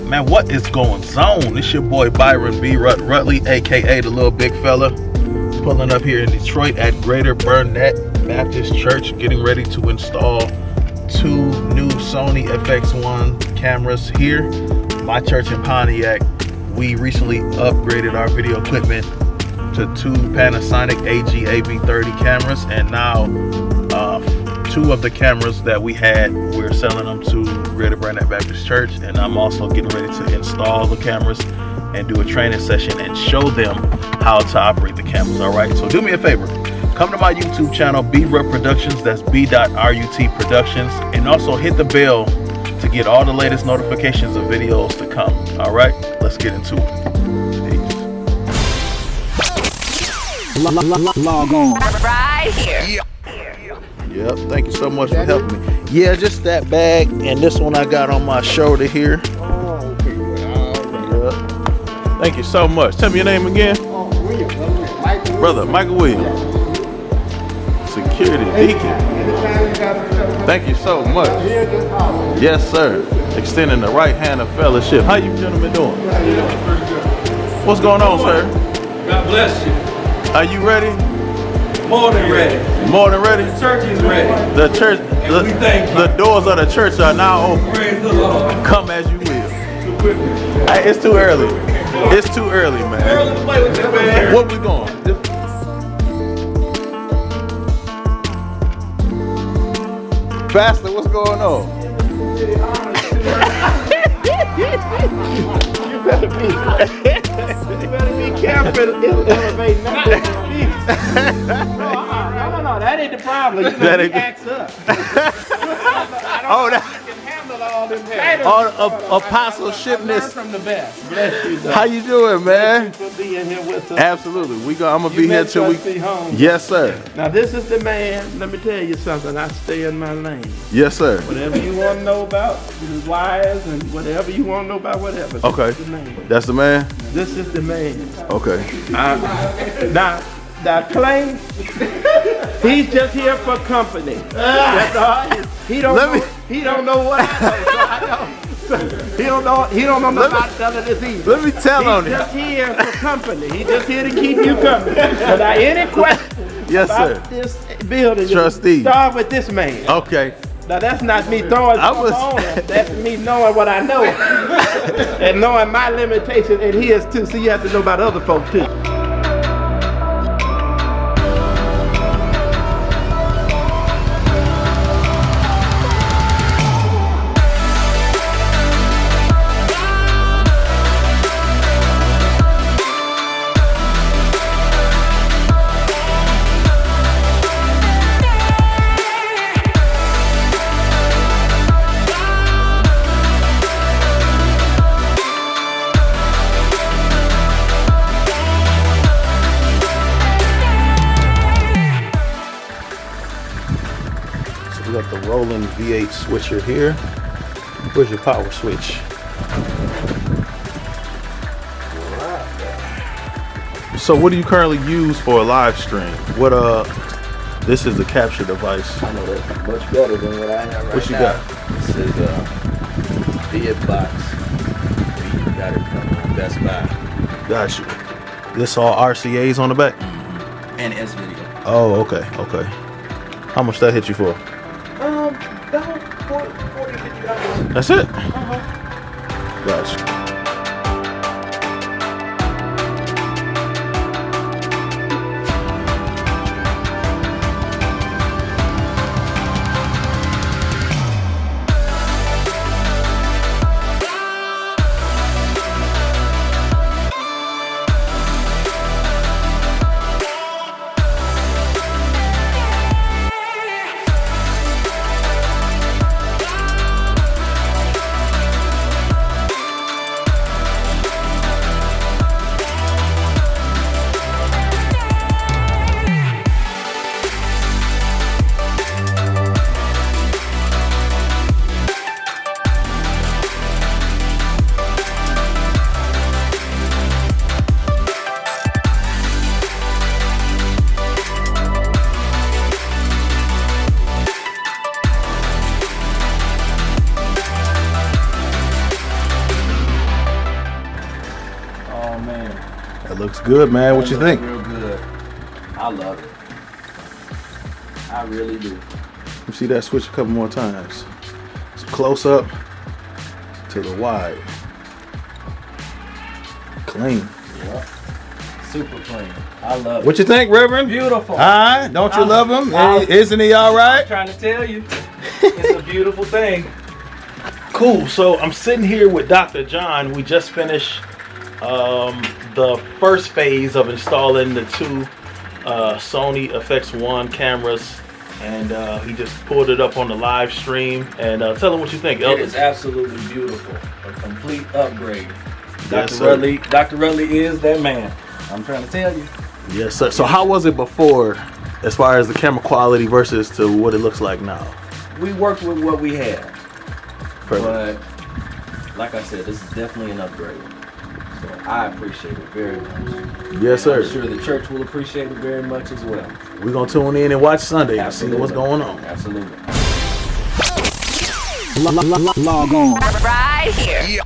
Man, what is going on? It's your boy Byron B-Rut Rutley, aka the little big fella, pulling up here in Detroit at Greater Burnette Baptist Church, getting ready to install 2 new Sony FX1 cameras here. My church in Pontiac, we recently upgraded our video equipment to 2 Panasonic AV30 cameras, and now 2 of the cameras that we had, we're selling them to Greater Burnette Baptist Church, and I'm also getting ready to install the cameras and do a training session and show them how to operate the cameras. All right, so do me a favor, come to my YouTube channel, B-Rut Productions, that's B.RUT Productions, and also hit the bell to get all the latest notifications of videos to come. All right, let's get into it. Peace. Log on. Right here. Yep, thank you so much for helping me. Yeah, just that bag and this one I got on my shoulder here. Oh, okay. Yep. Thank you so much. Tell me your name again. William. Brother Michael Williams. Security Deacon. Thank you so much. Yes, sir. Extending the right hand of fellowship. How you gentlemen doing? What's going on, sir? God bless you. Are you ready? More than ready. More than ready? The church is ready. The church, we thank you. the doors of the church are now open. Praise the Lord. Come as you will. Hey, it's too early. It's too early, man. Early to play with you, man. What we going? Pastor, what's going on? You better be careful elevating No, that ain't the problem. You That know, ain't he the- acts up. Oh, that I can handle all them haters. apostleshipness. From the best. Bless you, though. How you doing, man? Thank you for being here with us. Absolutely. I'm gonna You be here met till we. Trustee Holmes. Yes, sir. Now this is the man. Let me tell you something. I stay in my lane. Yes, sir. Whatever you want to know about the wires and whatever you want to know about whatever. Okay. This is the man. That's the man. This is the man. Okay. Now Clay, he's just here for company. That's all. He don't know what I know. So I know. He don't know about none of this either. Let me tell on He's it. just here for company. He's just here to keep you company. So now any questions Yes, sir. about this building, Trustee. start with this man. Okay. Now that's not me throwing something on him. That's me knowing what I know. And knowing my limitations and his too. So you have to know about other folks too. We got the rolling V8 switcher here. Where's your power switch? So what do you currently use for a live stream? This is the capture device. I know that's much better than what I have right now. What you got? This is Vid Box. We got it from Best Buy. Got you. This all RCA's on the back? And S-Video. Oh, okay, okay. How much that hit you for? About 40, 50 dollars. That's it? Got you. That looks good, man. What you think? Real good. I love it. I really do. You see that switch a couple more times. It's close up to the wide. Clean. Yep. Super clean. I love it. What you think, Reverend? Beautiful. Huh? Don't you love him? Isn't he all right? I'm trying to tell you. It's a beautiful thing. Cool. So I'm sitting here with Dr. John. We just finished the first phase of installing the two Sony FX1 cameras, and he just pulled it up on the live stream. And tell him what you think, It Elvis. is absolutely beautiful. A complete upgrade. Yes, Dr. Rutley is that man. I'm trying to tell you. Yes, sir. So how was it before, as far as the camera quality versus to what it looks like now? We worked with what we had. Perfect. But like I said, this is definitely an upgrade. So I appreciate it very much. Yes, sir. I'm sure the church will appreciate it very much as well. We're going to tune in and watch Sunday and see Absolutely. what's going on. Absolutely. Log on. Right here.